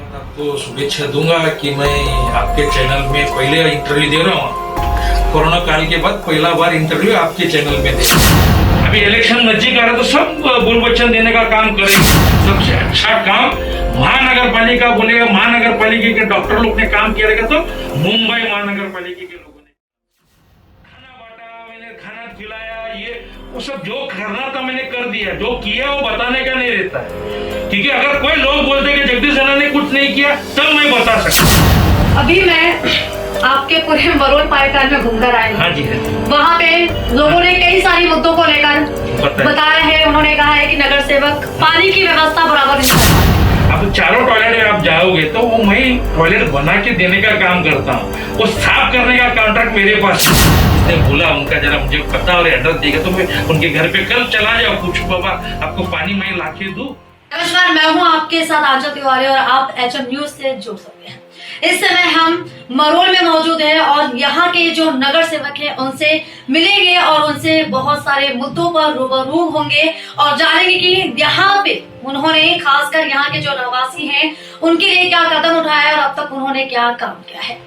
आपको शुभेच्छा दूंगा कि मैं आपके चैनल में पहले इंटरव्यू दे रहा हूँ। कोरोना काल के बाद पहला बार इंटरव्यू आपके चैनल में दे रहा हूँ। अभी इलेक्शन नजदीक आ रहा तो सब बोल वचन देने का काम करेंगे। सबसे अच्छा काम महानगर पालिका बोलेगा, महानगर पालिका के डॉक्टर लोग ने काम किया रहेगा तो मुंबई महानगर पालिका के लोगों ने खाना बांटा, मैंने खाना खिलाया, ये वो सब जो करना था मैंने कर दिया। जो किया वो बताने का नहीं रहता है, क्योंकि अगर कोई लोग बोलते कि जगदीश अन्ना ने कुछ नहीं किया तब मैं बता सकता। अभी मैं आपके पूरे मरोल पाइपलाइन में घूमकर आई। हाँ जी, वहाँ पे लोगों ने कई सारी मुद्दों को लेकर बताया है। उन्होंने कहा है कि नगर सेवक पानी की व्यवस्था बराबर नहीं कर पाते। अब चारों टॉयलेट आप जाओगे तो वो मैं टॉयलेट बना के देने का काम करता हूँ, वो साफ करने का कॉन्ट्रैक्ट मेरे पास। उसने बोला उनका जरा मुझे पता और एड्रेस देगा तो मैं उनके घर पे कल चला जाओ, पूछो बाबा आपको पानी मैं ला के दूं। नमस्कार, मैं हूं आपके साथ आंचल तिवारी और आप HM न्यूज से जुड़ सकते हैं। इस समय हम मरोल में मौजूद हैं और यहाँ के जो नगर सेवक हैं उनसे मिलेंगे और उनसे बहुत सारे मुद्दों पर रूबरू होंगे और जानेंगे कि यहाँ पे उन्होंने खासकर यहाँ के जो रहवासी हैं उनके लिए क्या कदम उठाया और अब तक उन्होंने क्या काम किया है।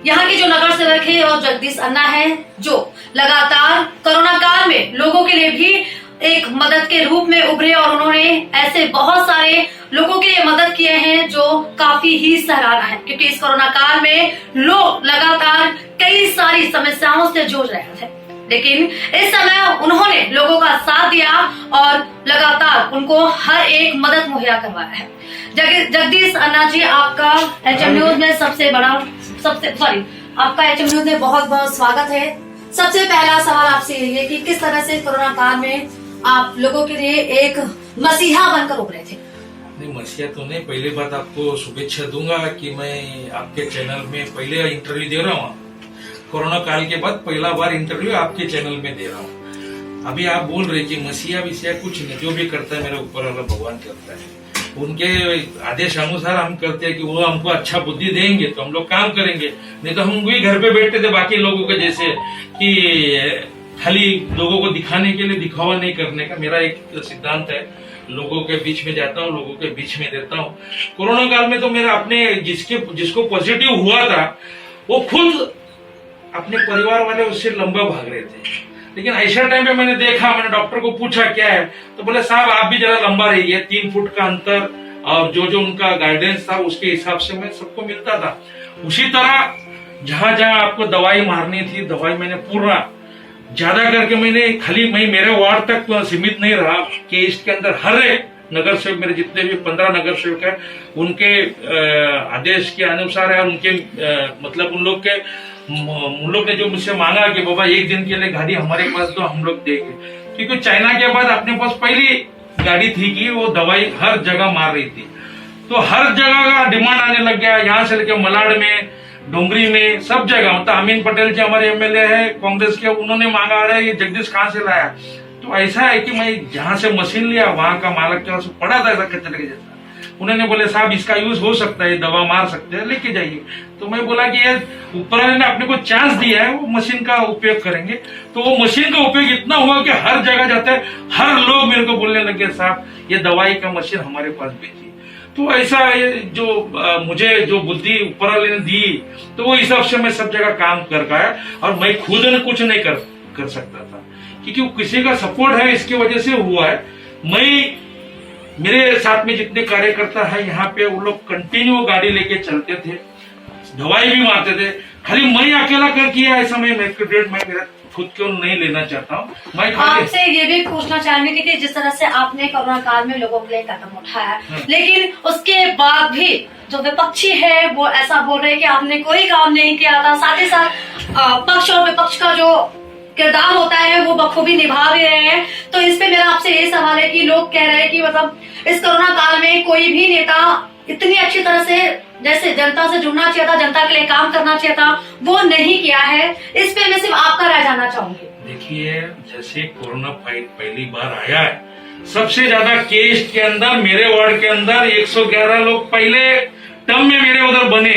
यहाँ के जो नगर सेवक है और जगदीश अन्ना है जो लगातार कोरोना काल में लोगों के लिए भी एक मदद के रूप में उभरे और उन्होंने ऐसे बहुत सारे लोगों के लिए मदद किए हैं जो काफी ही सराहना है, क्योंकि इस कोरोना काल में लोग लगातार कई सारी समस्याओं से जूझ रहे थे, लेकिन इस समय उन्होंने लोगों का साथ दिया और लगातार उनको हर एक मदद मुहैया करवाया है। जगदीश अन्ना जी, आपका HM न्यूज में आपका HM न्यूज में बहुत बहुत स्वागत है। सबसे पहला सवाल आपसे ये है कि किस तरह से कोरोना काल में आप लोगों के लिए एक मसीहा बनकर उभरे थे। नहीं, मसीहा तो नहीं। पहले बात आपको शुभेच्छा दूंगा कि मैं आपके चैनल में पहले इंटरव्यू दे रहा हूँ। कोरोना काल के बाद पहला बार इंटरव्यू आपके चैनल में दे रहा हूँ। अभी आप बोल रहे कि मसीहा विषय कुछ नहीं, जो भी करता है मेरे ऊपर वाला भगवान करता है। उनके आदेश अनुसार हम करते हैं कि वो हमको अच्छा बुद्धि देंगे तो हम लोग काम करेंगे, नहीं तो हम वही घर पे बैठते थे बाकी लोगों के जैसे कि खाली लोगों को दिखाने के लिए दिखावा नहीं करने का। मेरा एक सिद्धांत है, लोगों के बीच में जाता हूँ, लोगों के बीच में रहता हूँ। कोरोना काल में तो मेरा अपने जिसको पॉजिटिव हुआ था वो खुद अपने परिवार वाले उससे लंबा भाग रहे थे, लेकिन ऐसा टाइम पे मैंने देखा, मैंने डॉक्टर को पूछा क्या है तो बोले साहब आप भी जरा लंबा रहिए, 3 फुट का अंतर और जो उनका गाइडेंस था उसके हिसाब से मैं सबको मिलता था। उसी तरह जहां जहां आपको दवाई मारनी थी दवाई मैंने पूरा ज्यादा करके मैंने खाली मैं मेरे वार्ड तक तो सीमित नहीं रहा कि इसके अंदर हर एक नगर सेवक, मेरे जितने भी 15 नगर सेवक है उनके आदेश के अनुसार है, उनके मतलब उन लोग ने जो मुझसे मांगा कि बाबा एक दिन के लिए गाड़ी हमारे पास तो हम लोग देंगे, क्योंकि चाइना के बाद अपने पास पहली गाड़ी थी कि वो दवाई हर जगह मार रही थी, तो हर जगह का डिमांड आने लग गया। यहाँ से लेके मलाड में, डोंगरी में, सब जगह। मतलब अमीन पटेल जी हमारे MLA है कांग्रेस के, उन्होंने मांगा रहा है ये जगदीश कहाँ से लाया। तो ऐसा है कि मैं जहां से मशीन लिया वहां का मालक के पास पड़ा था ऐसा कचरे के जैसा, उन्होंने बोले साहब इसका यूज हो सकता है, दवा मार सकते हैं, लेके जाइए। तो मैं बोला कि ये ऊपर वाले ने अपने को चांस दिया है, वो मशीन का उपयोग करेंगे। तो वो मशीन का उपयोग इतना हुआ कि हर जगह जाते हैं हर लोग मेरे को बोलने लगे साहब ये दवाई का मशीन हमारे पास भेजिए। तो ऐसा जो मुझे जो बुद्धि ऊपर वाले ने दी तो वो हिसाब से मैं सब जगह काम कर पाया और मैं खुद ने कुछ नहीं कर सकता था, क्योंकि किसी का सपोर्ट है इसकी वजह से हुआ है। मेरे साथ में जितने कार्यकर्ता है यहाँ पे वो लोग कंटिन्यू गाड़ी लेके चलते थे, दवाई भी मारते थे। खाली मैं अकेला कर किया ऐसा मैं मेरा खुद क्यों नहीं लेना चाहता हूँ। मैं आपसे ये भी पूछना चाहेंगे कि जिस तरह से आपने कोरोना काल में लोगों के लिए कदम उठाया, लेकिन उसके बाद भी जो विपक्षी है वो ऐसा बोल रहे हैं कि आपने कोई काम नहीं किया था, साथ ही साथ पक्ष और विपक्ष का जो किरदार होता है वो बखूबी निभा भी रहे हैं। तो इस पे मेरा आपसे ये सवाल है कि लोग कह रहे हैं कि मतलब इस कोरोना काल में कोई भी नेता इतनी अच्छी तरह से जैसे जनता से जुड़ना चाहिए था, जनता के लिए काम करना चाहिए था, वो नहीं किया है। इस पे मैं सिर्फ आपका राय जानना चाहूंगी। देखिए, जैसे कोरोना पहली बार आया है, सबसे ज्यादा केस के अंदर मेरे वार्ड के अंदर 111 लोग पहले टर्म में मेरे उधर बने।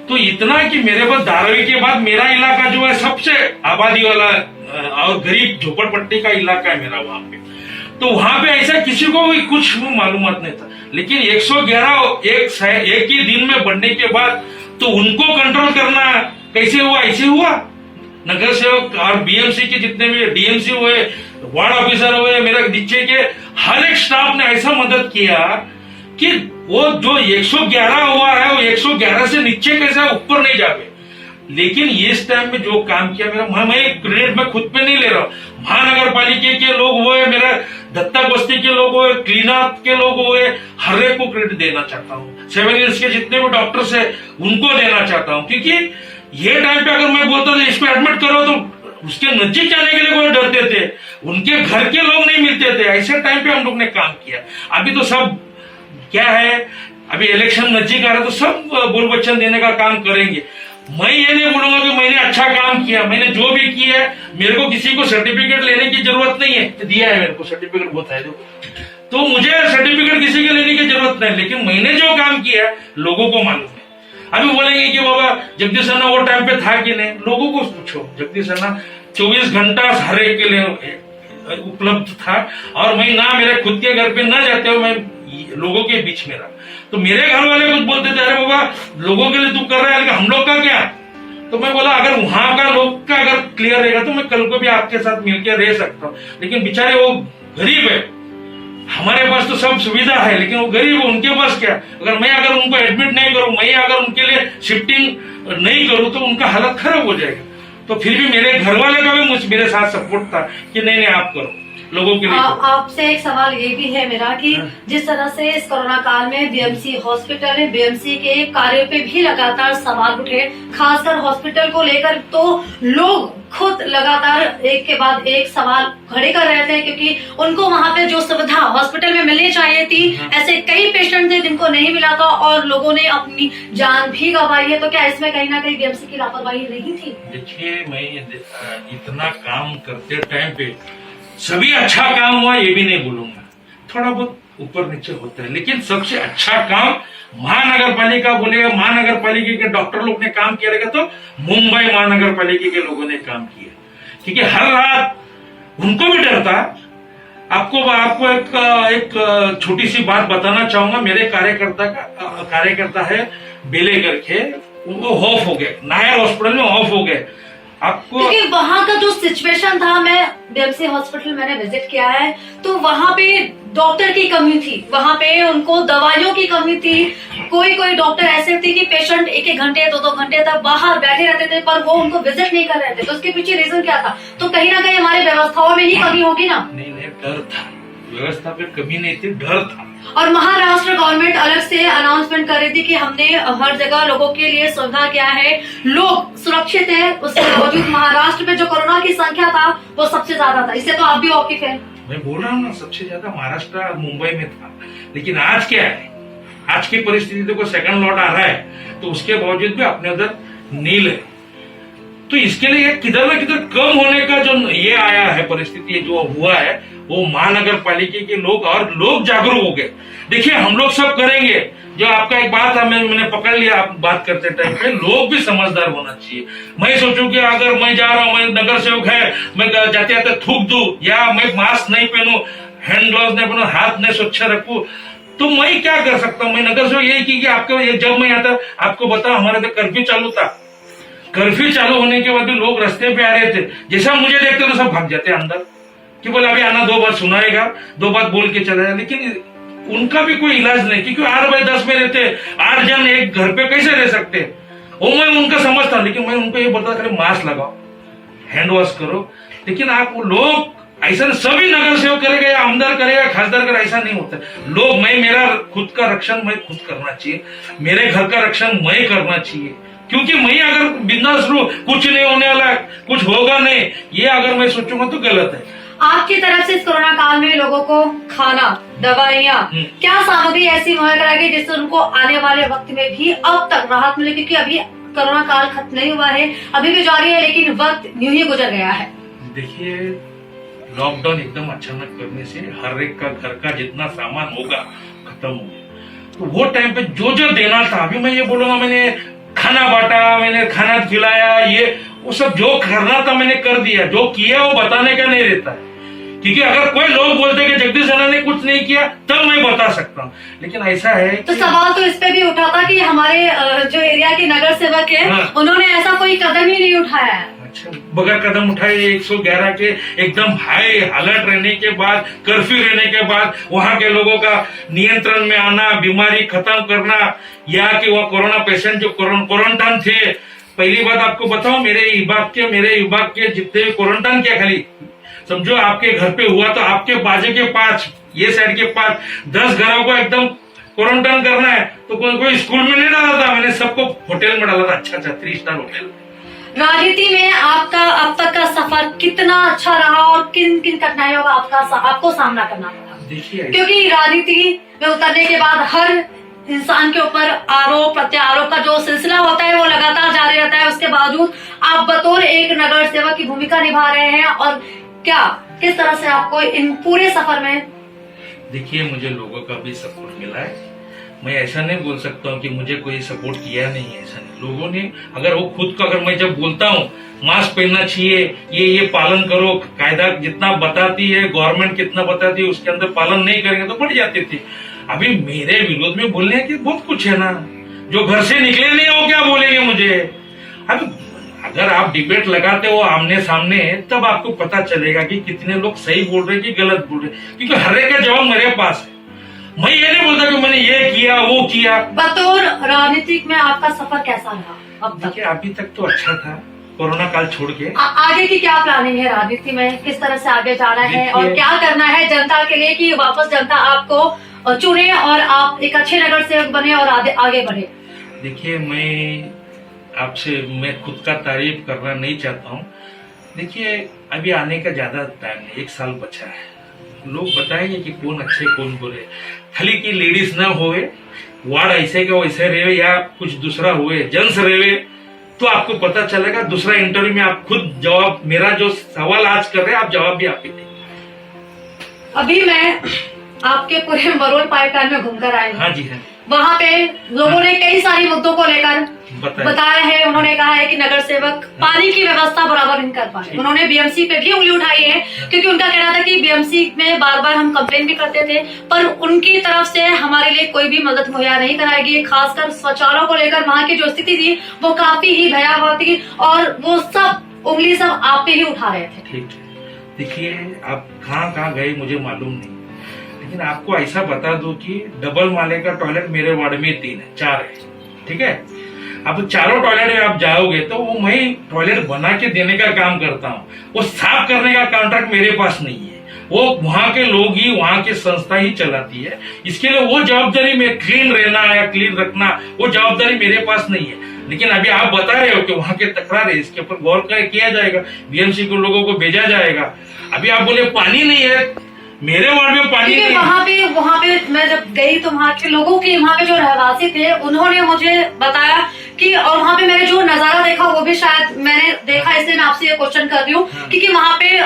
तो इतना कि मेरे पास धारावी के बाद मेरा इलाका जो है सबसे आबादी वाला और गरीब झोपड़पट्टी का इलाका है मेरा वहां पे। तो वहां पे ऐसा किसी को भी कुछ मालूमात नहीं था। लेकिन 111 एक ही दिन में बढ़ने के बाद तो उनको कंट्रोल करना कैसे हुआ, ऐसे हुआ। नगर सेवक और बीएमसी के जितने भी डीएमसी हुए, वार्ड ऑफिसर हुए, मेरे नीचे के हर एक स्टाफ ने ऐसा मदद किया कि वो जो 111 हुआ है वो 111 से नीचे कैसे ऊपर नहीं जावे। लेकिन इस टाइम में जो काम किया मेरा, मैं क्रेडिट में खुद पे नहीं ले रहा हूं। महानगर पालिका के लोग हुए, मेरा दत्ता बस्ती के लोग हुए, क्लीन अप के लोग हुए, हर एक को क्रेडिट देना चाहता हूँ। 7 इयर्स के जितने भी डॉक्टर्स है उनको देना चाहता हूँ, क्योंकि ये टाइम पे अगर मैं बोलता था इसको एडमिट करो तो उसके नजदीक जाने के लिए कोई डरते थे, उनके घर के लोग नहीं मिलते थे। ऐसे टाइम पे हम लोग ने काम किया। अभी तो सब क्या है, अभी इलेक्शन नजदीक आ रहा है तो सब बोल वचन देने का काम करेंगे। मैं ये नहीं बोलूंगा कि मैंने अच्छा काम किया, मैंने जो भी किया है, मेरे को किसी को सर्टिफिकेट लेने की जरूरत नहीं है। दिया है मेरे को सर्टिफिकेट, बहुत है तो मुझे सर्टिफिकेट किसी के लेने की जरूरत नहीं। लेकिन मैंने जो काम किया है लोगों को मालूम है। अभी बोलेंगे कि बाबा जगदीश अन्ना वो टाइम पे था कि नहीं, लोगों को पूछो। जगदीश अन्ना 24 घंटा हर एक के लिए उपलब्ध था, और मैं ना मेरे खुद के घर पे न जाते हुए मैं लोगों के बीच में रहा। तो मेरे घर वाले कुछ बोलते थे, अरे बाबा लोगों के लिए तू कर रहा है, लेकिन हम लोग का क्या। तो मैं बोला अगर वहां का लोग का अगर क्लियर रहेगा तो मैं कल को भी आपके साथ मिलकर रह सकता हूँ। लेकिन बेचारे वो गरीब है, हमारे पास तो सब सुविधा है, लेकिन वो गरीब है, उनके पास क्या। अगर उनको एडमिट नहीं करूं, मैं अगर उनके लिए शिफ्टिंग नहीं करूं तो उनका हालत खराब हो जाएगा। तो फिर भी मेरे घर वाले का भी मेरे साथ सपोर्ट था कि नहीं आप करो लोगों के लिए। आपसे एक सवाल ये भी है मेरा कि जिस तरह से इस कोरोना काल में बीएमसी हॉस्पिटल है, बीएमसी के कार्यों पे भी लगातार सवाल उठे, खासकर हॉस्पिटल को लेकर तो लोग खुद लगातार एक के बाद एक सवाल खड़े कर रहे थे, क्योंकि उनको वहां पे जो सुविधा हॉस्पिटल में मिलनी चाहिए थी, ऐसे कई पेशेंट थे जिनको नहीं मिला था और लोगों ने अपनी जान भी गंवाई है। तो क्या इसमें कहीं ना कहीं बीएमसी की लापरवाही नहीं थी? देखिए, मैं इतना काम करते टाइम पे सभी अच्छा काम हुआ ये भी नहीं बोलूंगा, थोड़ा बहुत ऊपर नीचे होता है। लेकिन सबसे अच्छा काम महानगर पालिका बोलेगा, महानगर पालिका के डॉक्टर लोग ने काम किया रहेगा तो मुंबई महानगर पालिका के लोगों ने काम किया, क्योंकि हर रात उनको भी डर था। आपको एक छोटी सी बात बताना चाहूंगा। मेरे कार्यकर्ता है बेले करके, उनको ऑफ हो गए, नायर हॉस्पिटल में ऑफ हो गए। क्योंकि वहाँ का जो सिचुएशन था, मैं बीएमसी हॉस्पिटल मैंने विजिट किया है, तो वहाँ पे डॉक्टर की कमी थी, वहाँ पे उनको दवाइयों की कमी थी। कोई डॉक्टर ऐसे थे कि पेशेंट 1-1 घंटे 2-2 घंटे तक बाहर बैठे रहते थे, पर वो उनको विजिट नहीं कर रहे थे। तो उसके पीछे रीजन क्या था? तो कहीं ना कहीं हमारी व्यवस्थाओं में ही कमी होगी ना। नहीं, डर था, व्यवस्था पे कमी नहीं थी, डर था। और महाराष्ट्र गवर्नमेंट अलग से अनाउंसमेंट कर रही थी कि हमने हर जगह लोगों के लिए सुविधा किया है, लोग सुरक्षित है। उसके बावजूद महाराष्ट्र में जो कोरोना की संख्या था वो सबसे ज्यादा था। इससे तो आप भी वाकिफ हैं। मैं बोल रहा हूँ ना, सबसे ज्यादा महाराष्ट्र मुंबई में था। लेकिन आज क्या है, आज की परिस्थिति देखो, सेकंड लॉट आ रहा है तो उसके बावजूद भी अपने उधर नील है। तो इसके लिए किधर ना किधर कम होने का जो ये आया है परिस्थिति, जो हुआ है, वो महानगर पालिका के लोग और लोग जागरूक हो गए। देखिए, हम लोग सब करेंगे। जो आपका एक बात है, मैंने पकड़ लिया, आप बात करते टाइम पे लोग भी समझदार होना चाहिए। मैं सोचूं कि अगर मैं जा रहा हूं, मैं नगर सेवक है, मैं जाते जाते थूक दूं, या मैं मास्क नहीं पहनूं, हैंड ग्लव्स नहीं पहनूं, हाथ नहीं स्वच्छ रखूं, तो मैं क्या कर सकता हूँ? मैं नगर सेवक यही की आपको, जब मैं आता आपको बताऊं, हमारे तो कर्फ्यू चालू था। कर्फ्यू चालू होने के बाद भी लोग रास्ते पे आ रहे थे, जैसा मुझे देखते तो सब भाग जाते अंदर कि बोले अभी आना, 2 बार सुनाएगा, 2 बार बोल के चला जाए। लेकिन उनका भी कोई इलाज नहीं, क्योंकि 8x10 में रहते, 8 जन एक घर पे कैसे रह सकते? वो मैं उनका समझता, लेकिन मैं उनको ये बोलता था मास्क लगाओ, हैंड वॉश करो। लेकिन आप लोग ऐसा सभी नगर सेवक करेगा या आमदार करेगा, खासदार करेगा, ऐसा नहीं होता। लोग, मेरा खुद का रक्षण मैं खुद करना चाहिए, मेरे घर का रक्षण मैं करना चाहिए, क्योंकि मैं अगर बिंदास रहूं, कुछ नहीं होने वाला, कुछ होगा नहीं, ये अगर मैं सोचूंगा तो गलत है। आपकी तरफ से इस कोरोना काल में लोगों को खाना, दवाइयाँ, क्या सामग्री ऐसी मुहैया कराई गई जिससे उनको आने वाले वक्त में भी अब तक राहत मिले? क्योंकि अभी कोरोना काल खत्म नहीं हुआ है, अभी भी जारी है, लेकिन वक्त यूं ही गुजर गया है। देखिए, लॉकडाउन एकदम अचानक करने से हर एक का घर का जितना सामान होगा खत्म हो गया। तो वो टाइम पे जो देना था, अभी मैं ये बोलूंगा, मैंने खाना बांटा, मैंने खाना खिलाया, ये वो सब जो करना था मैंने कर दिया। जो किया वो बताने का नहीं रहता है, क्योंकि अगर कोई लोग बोलते कि जगदीश राणा ने कुछ नहीं किया तब मैं बता सकता हूँ, लेकिन ऐसा है तो सवाल तो इस पे भी उठा था कि हमारे जो एरिया के नगर सेवक है, हाँ। उन्होंने ऐसा कोई कदम ही नहीं उठाया है। अच्छा, बगैर कदम उठाए 111 के एकदम हाई अलर्ट रहने के बाद, कर्फ्यू रहने के बाद वहां के लोगों का नियंत्रण में आना, बीमारी खत्म करना, या कि वह कोरोना पेशेंट जो क्वारंटाइन थे, पहली बात आपको बताओ, मेरे विभाग के जितने क्वारंटाइन किया, खाली समझो आपके घर पे हुआ तो आपके बाजू के 5, ये साइड के 5, 10 घरों को एकदम क्वारंटाइन करना है, तो कोई स्कूल में नहीं डाला था, मैंने सबको होटल में डाला था, अच्छा 3 स्टार होटल। राजनीति में आपका अब तक का सफर कितना अच्छा रहा और किन किन कठिनाइयों का आपको सामना करना पड़ा? देखिए, क्योंकि राजनीति में उतरने के बाद हर इंसान के ऊपर आरोप प्रत्यारोप का जो सिलसिला होता है वो लगातार जारी रहता है। उसके बावजूद आप बतौर एक नगर सेवक की भूमिका निभा रहे हैं, और किस तरह से आपको इन पूरे सफर में? देखिए, मुझे लोगों का भी सपोर्ट मिला है, मैं ऐसा नहीं बोल सकता हूँ कि मुझे कोई सपोर्ट किया नहीं है, ऐसा नहीं। लोगों ने अगर वो खुद का, अगर मैं जब बोलता हूँ मास्क पहनना चाहिए, ये पालन करो, कायदा जितना बताती है गवर्नमेंट, कितना बताती है, उसके अंदर पालन नहीं करेंगे तो बढ़ जाते थे। अभी मेरे विरोध में बोलने की बहुत कुछ है ना, जो घर से निकले नहीं हो क्या बोलेंगे मुझे। अब अगर आप डिबेट लगाते हो आमने सामने, तब आपको पता चलेगा कि कितने लोग सही बोल रहे कि गलत बोल रहे, क्योंकि हर एक का जवाब मेरे पास है। मैं ये नहीं बोलता कि मैंने ये किया वो किया। बतौर राजनीतिक में आपका सफर कैसा रहा अब तक? देखिए, अभी तक तो अच्छा था, कोरोना काल छोड़ के। आगे की क्या प्लानिंग है राजनीति में? किस तरह से आगे जाना है और क्या करना है जनता के लिए कि वापस जनता आपको चुने और आप एक अच्छे नगर सेवक बने और आगे बढ़े? देखिए, मैं खुद का तारीफ करना नहीं चाहता हूँ। देखिए, अभी आने का ज्यादा टाइम नहीं, 1 साल बचा है, लोग बताएंगे कि कौन अच्छे कौन बुरे। खाली की लेडीज ना होवे, वार्ड ऐसे के वैसे रहे या कुछ दूसरा हुए, जेंट्स रहे, तो आपको पता चलेगा। दूसरा इंटरव्यू में आप खुद जवाब, मेरा जो सवाल आज कर रहे हैं आप जवाब भी आप ही देंगे। अभी मैं आपके पूरे मरोल पाइपलाइन में घूमकर आई हूँ। हाँ जी, हाँ। वहाँ पे लोगों ने कई सारी मुद्दों को लेकर बताया है। उन्होंने कहा है कि नगर सेवक पानी की व्यवस्था बराबर नहीं कर पाए। उन्होंने बीएमसी पे भी उंगली उठाई है, क्योंकि उनका कहना था कि बीएमसी में बार बार हम कंप्लेन भी करते थे, पर उनकी तरफ से हमारे लिए कोई भी मदद मुहैया नहीं कराएगी। खासकर शौचालयों को लेकर वहाँ की जो स्थिति थी वो काफी ही भयावह थी, और वो सब उंगली सब आप पे ही उठा रहे थे। ठीक, देखिए, आप कहाँ गए मुझे मालूम नहीं, लेकिन आपको ऐसा बता दूं कि डबल माले का टॉयलेट मेरे वार्ड में 3 है, 4 है, ठीक है। अब चारों टॉयलेट में आप जाओगे तो वो मैं टॉयलेट बना के देने का काम करता हूँ, वो साफ करने का कॉन्ट्रैक्ट मेरे पास नहीं है, वो वहाँ के लोग ही, वहाँ की संस्था ही चलाती है। इसके लिए वो जवाबदारी में क्लीन रहना या क्लीन रखना, वो जवाबदारी मेरे पास नहीं है। लेकिन अभी आप बता रहे हो कि वहाँ के तकरार है, इसके ऊपर गौर किया जाएगा, बीएमसी को लोगों को भेजा जाएगा। अभी आप बोले पानी नहीं है, मेरे वार्ड में पानी नहीं। वहाँ पे मैं जब गई तो वहाँ के लोगों के, वहाँ के जो रहवासी थे उन्होंने मुझे बताया कि, और वहाँ पे मैंने जो नजारा देखा वो भी शायद मैंने देखा, इसलिए मैं आपसे ये क्वेश्चन कर रही हूँ, क्योंकि वहाँ पे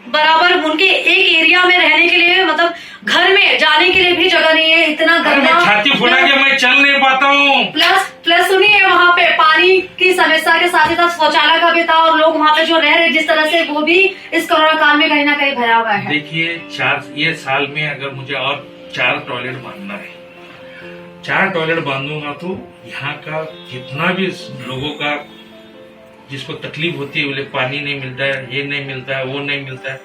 बराबर उनके एक एरिया में रहने के लिए, मतलब घर में जाने के लिए भी जगह नहीं है, इतना गंदा, छाती फुला के मैं चल नहीं पाता हूँ। प्लस सुनिए, वहाँ पे पानी की समस्या के साथ ही साथ शौचालय का भी था, और लोग वहाँ पे जो रह रहे जिस तरह से, वो भी इस कोरोना काल में कहीं ना कहीं भरा हुआ है। देखिए, ये साल में अगर मुझे और 4 टॉयलेट बांधना है, 4 टॉयलेट बांधूंगा तो यहाँ का जितना भी लोगों का जिसको तकलीफ होती है, बोले पानी नहीं मिलता है, ये नहीं मिलता है, वो नहीं मिलता है।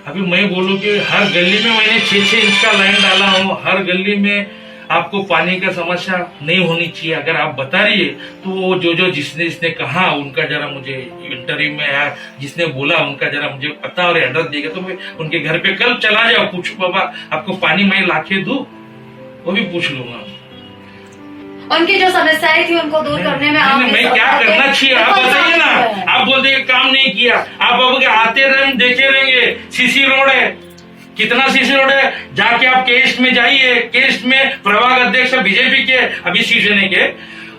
अभी मैं बोलूँ कि हर गली में मैंने 6-6 इंच का लाइन डाला हूँ, हर गली में आपको पानी का समस्या नहीं होनी चाहिए। अगर आप बता रही है तो वो जो जिसने कहा उनका जरा मुझे इंटरव्यू में आया, जिसने बोला उनका जरा मुझे पता और एड्रेस देगा तो मैं उनके घर पे कल चला जाओ, पूछू बाबा आपको पानी मैं लाके दूं, वो भी पूछ लूंगा। उनकी जो समस्याएं थी उनको दूर करने में मैं क्या करना चाहिए आप बताइए ना। आप बोलते काम नहीं किया, आप अब आते रहे देखे रहेंगे। सीसी रोड है, कितना सीसी रोड है, जाके आप केस्ट में जाइए, केस्ट में प्रभाग अध्यक्ष बीजेपी के अभी शिवसेना के,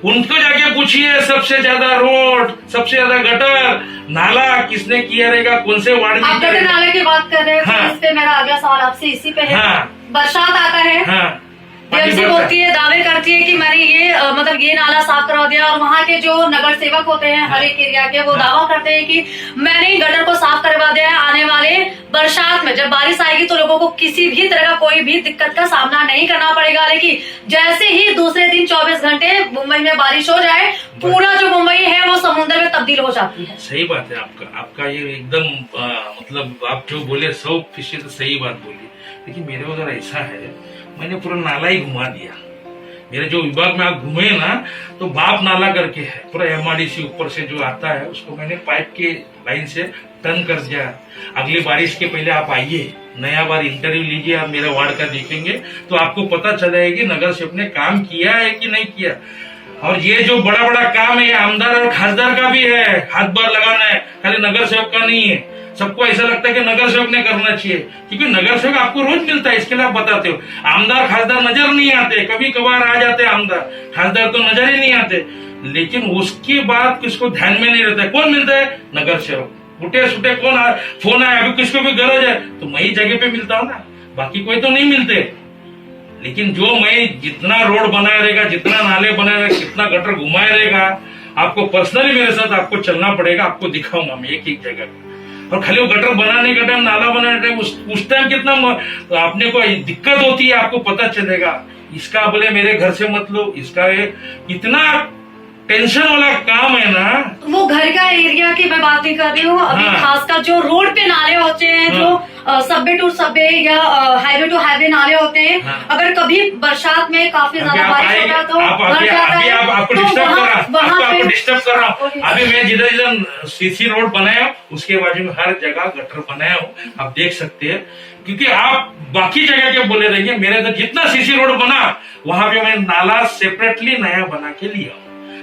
उनको जाके पूछिए सबसे ज्यादा रोड, सबसे ज्यादा गटर नाला किसने किया रहेगा, कौन से वार्ड में। आप गटर नाले की बात कर रहे हैं, हाँ। इस पे मेरा अगला सवाल आपसे इसी पे है। हाँ। बरसात आता है, हाँ। टीएमसी बोलती है, दावे करती है कि मैंने ये मतलब ये नाला साफ करवा दिया, और वहाँ के जो नगर सेवक होते हैं हर एक एरिया के, वो दावा करते हैं कि मैंने गटर को साफ करवा दिया है। आने वाले बरसात में जब बारिश आएगी तो लोगों को किसी भी तरह का कोई भी दिक्कत का सामना नहीं करना पड़ेगा। लेकिन जैसे ही दूसरे दिन 24 घंटे मुंबई में बारिश हो जाए, पूरा जो मुंबई है वो समुद्र में तब्दील हो जाती है। सही बात है आपका ये एकदम मतलब आप जो बोले 100% सही बात बोली। लेकिन मेरे उधर ऐसा है, मैंने पूरा नाला ही घुमा दिया। मेरे जो विभाग में आप घूमे ना, तो बाप नाला करके है, पूरा एमआरडीसी ऊपर से जो आता है उसको मैंने पाइप के लाइन से टर्न कर दिया। अगली बारिश के पहले आप आइए, नया बार इंटरव्यू लीजिए, आप मेरे वार्ड का देखेंगे तो आपको पता चलेगा कि नगर सेवक ने काम किया है कि नहीं किया। और ये जो बड़ा बड़ा काम है, ये आमदार और खासदार का भी है, हाथ बार लगाना है, खाली नगर सेवक का नहीं है। सबको ऐसा लगता है कि नगर सेवक ने करना चाहिए, क्योंकि नगर सेवक आपको रोज मिलता है, इसके लिए आप बताते हो। आमदार खासदार नजर नहीं आते, कभी कभार आ जाते आमदार, खासदार तो नजर ही नहीं आते। लेकिन उसके बाद किसको ध्यान में नहीं रहता है, कौन मिलता है? नगर सेवक। उठे सुटे कौन फोन आया, अभी किसको भी गरज है तो मैं ही जगह पे मिलता हूँ ना, बाकी कोई तो नहीं मिलते। लेकिन जो मैं जितना रोड बनाया रहेगा, जितना नाले बनाया रहेगा, कितना गटर घुमाया रहेगा, आपको पर्सनली मेरे साथ आपको चलना पड़ेगा, आपको दिखाऊंगा मैं एक जगह पे। और खाली वो गटर बनाने का टाइम, नाला बनाने का टाइम, उस टाइम कितना तो आपने को दिक्कत होती है, आपको पता चलेगा। इसका बोले मेरे घर से मत लो, इसका इतना टेंशन वाला काम है ना। वो घर का एरिया की मैं बात नहीं कर रही हूँ अभी, खासकर जो रोड पे नाले होते हैं, जो सबवे टू सबवे या हाईवे टू हाईवे नाले होते हैं, अगर कभी बरसात में काफी ज्यादा बारिश होता है तो आपको डिस्टर्ब कर रहा हूँ। अभी मैं जिधर जिधर सीसी रोड बनाया उसके बाजू में हर जगह गटर बनाया हूँ, आप देख सकते हैं। क्योंकि आप बाकी जगह के बोले रहिए, मेरे इधर जितना सीसी रोड बना वहां पे मैं नाला सेपरेटली नया बना के लिया।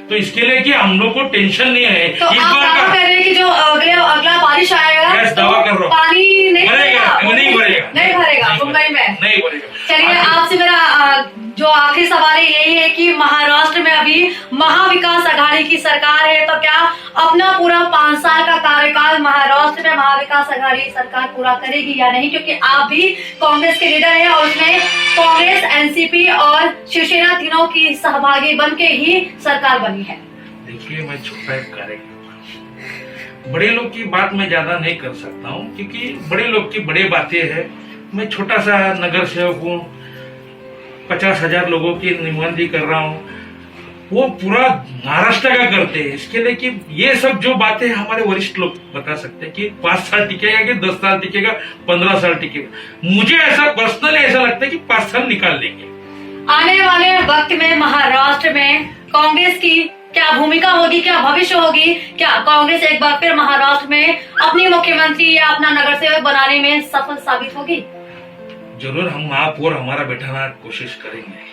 तो इसके लिए कि हम लोग को टेंशन नहीं है। तो आप दावा कर रहे हैं कि जो अगला बारिश आएगा दावा कर रहा हूँ पानी नहीं भरेगा मुंबई में नहीं भरेगा। चलिए, आपसे मेरा जो आखिरी सवाल है यही है कि महाराष्ट्र में अभी महाविकास आघाड़ी की सरकार है, तो क्या अपना पूरा 5 साल का कार्यकाल महाराष्ट्र में महाविकास आघाड़ी सरकार पूरा करेगी या नहीं? क्योंकि आप भी कांग्रेस के लीडर हैं और उसमें कांग्रेस, एनसीपी और शिवसेना तीनों की सहभागी बन के ही सरकार बनी है। देखिए, मैं छोटा एक कार्यकर्ता, बड़े लोग की बात मैं ज्यादा नहीं कर सकता हूँ, क्योंकि बड़े लोग की बड़ी बातें हैं। मैं छोटा सा नगर सेवक हूँ, 50,000 लोगों की नुमाइंदगी कर रहा हूँ, वो पूरा महाराष्ट्र का करते हैं। इसके लिए कि ये सब जो बातें हमारे वरिष्ठ लोग बता सकते हैं कि 5 साल टिकेगा कि 10 साल टिकेगा, 15 साल टिकेगा। मुझे ऐसा पर्सनली ऐसा लगता है कि 5 साल निकाल लेंगे। आने वाले वक्त में महाराष्ट्र में कांग्रेस की क्या भूमिका होगी, क्या भविष्य होगी? क्या कांग्रेस एक बार फिर महाराष्ट्र में अपनी मुख्यमंत्री या अपना नगर सेवक बनाने में सफल साबित होगी? जरूर हम आप और हमारा बैठाना कोशिश करेंगे।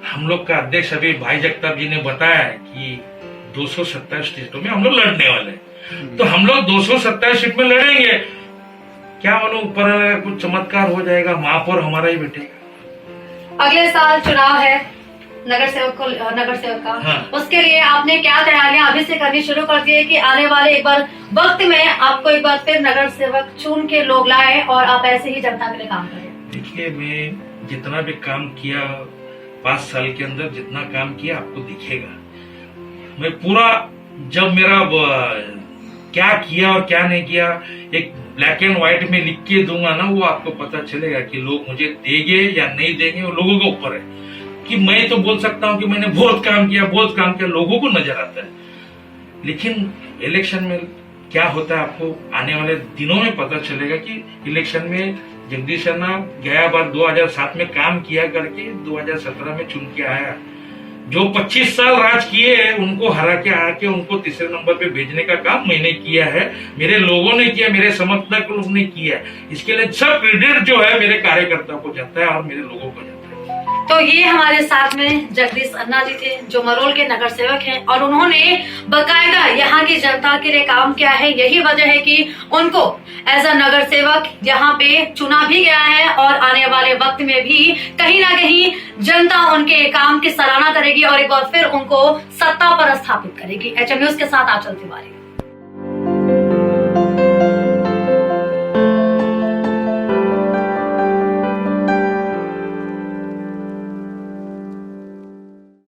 हम लोग का अध्यक्ष अभी भाई जगताप जी ने बताया कि 227 सीटों में हम लोग लड़ने वाले हैं, तो हम लोग 227 सीट में लड़ेंगे। क्या मालूम ऊपर कुछ चमत्कार हो जाएगा, महापौर हमारा ही बैठेगा। अगले साल चुनाव है नगर सेवक का, उसके लिए आपने क्या तैयारियां अभी से करनी शुरू कर दी है कि आने वाले एक बार वक्त में आपको एक बार फिर नगर सेवक चुन के लोग लाए और आप ऐसे ही जनता के लिए काम करें? देखिए, मैं जितना भी काम किया 5 साल के अंदर, जितना काम किया आपको दिखेगा। मैं पूरा जब मेरा क्या किया और क्या नहीं किया एक ब्लैक एंड व्हाइट में लिख के दूंगा ना, वो आपको पता चलेगा कि लोग मुझे देंगे या नहीं देंगे, वो लोगों के ऊपर है। कि मैं तो बोल सकता हूँ कि मैंने बहुत काम किया, लोगों को नजर आता है। लेकिन इलेक्शन में क्या होता है आपको आने वाले दिनों में पता चलेगा। कि इलेक्शन में जगदीश शर्मा गया बार 2007 में काम किया करके 2017 में चुन के आया। जो 25 साल राज किए हैं उनको हरा के आके उनको तीसरे नंबर पे भेजने का काम मैंने किया है, मेरे लोगों ने किया, मेरे समर्थक लोग ने किया। इसके लिए सब क्रेडिट जो है मेरे कार्यकर्ताओं को जाता है और मेरे लोगों को जाता है। तो ये हमारे साथ में जगदीश अन्ना जी थे, जो मरोल के नगर सेवक हैं, और उन्होंने बकायदा यहाँ की जनता के लिए काम किया है। यही वजह है कि उनको एज अ नगर सेवक यहाँ पे चुना भी गया है और आने वाले वक्त में भी कहीं ना कहीं जनता उनके काम की सराहना करेगी और एक बार फिर उनको सत्ता पर स्थापित करेगी। HM न्यूज के साथ आंचल तिवारी।